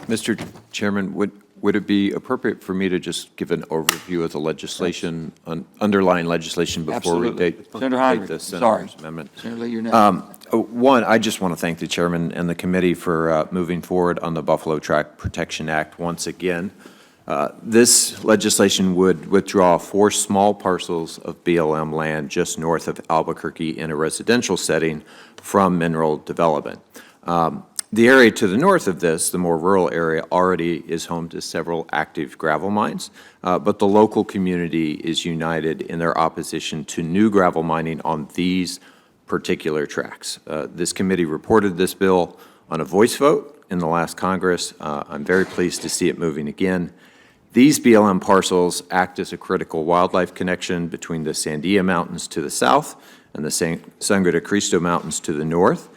Mr. Chairman, would it be appropriate for me to just give an overview of the legislation, underlying legislation before we Absolutely. take Senator Heinrich, the sorry. Senator's amendment? Senator Lee, you're next. One, I just want to thank the chairman and the committee for moving forward on the Buffalo Tract Protection Act once again. This legislation would withdraw 4 small parcels of BLM land just north of Albuquerque in a residential setting from mineral development. The area to the north of this, the more rural area, already is home to several active gravel mines, but the local community is united in their opposition to new gravel mining on these particular tracts. This committee reported this bill on a voice vote in the last Congress. I'm very pleased to see it moving again. These BLM parcels act as a critical wildlife connection between the Sandia Mountains to the south and the Sangre de Cristo Mountains to the north.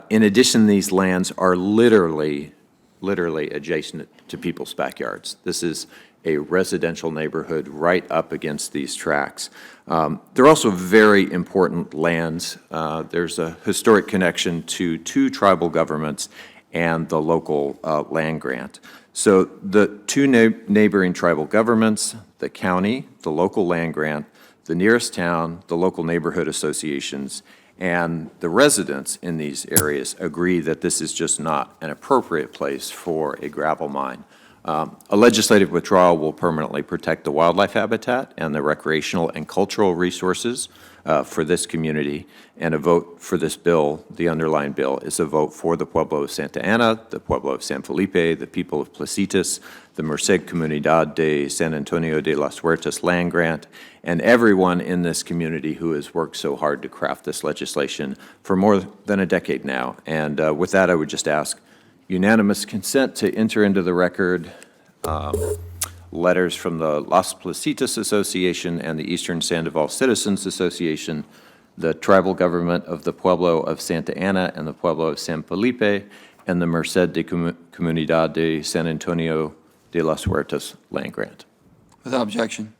In addition, these lands are literally adjacent to people's backyards. This is a residential neighborhood right up against these tracts. They're also very important lands. There's a historic connection to 2 tribal governments and the local land grant. So the 2 neighboring tribal governments, the county, the local land grant, the nearest town, the local neighborhood associations, and the residents in these areas agree that this is just not an appropriate place for a gravel mine. A legislative withdrawal will permanently protect the wildlife habitat and the recreational and cultural resources for this community, and a vote for this bill, the underlying bill, is a vote for the Pueblo of Santa Ana, the Pueblo of San Felipe, the people of Placitas, the Merced Comunidad de San Antonio de las Huertas land grant, and everyone in this community who has worked so hard to craft this legislation for more than a decade now. And with that, I would just ask unanimous consent to enter into the record letters from the Las Placitas Association and the Eastern Sandoval Citizens Association, the tribal government of the Pueblo of Santa Ana and the Pueblo of San Felipe, and the Merced de Comunidad de San Antonio de las Huertas land grant. Without objection.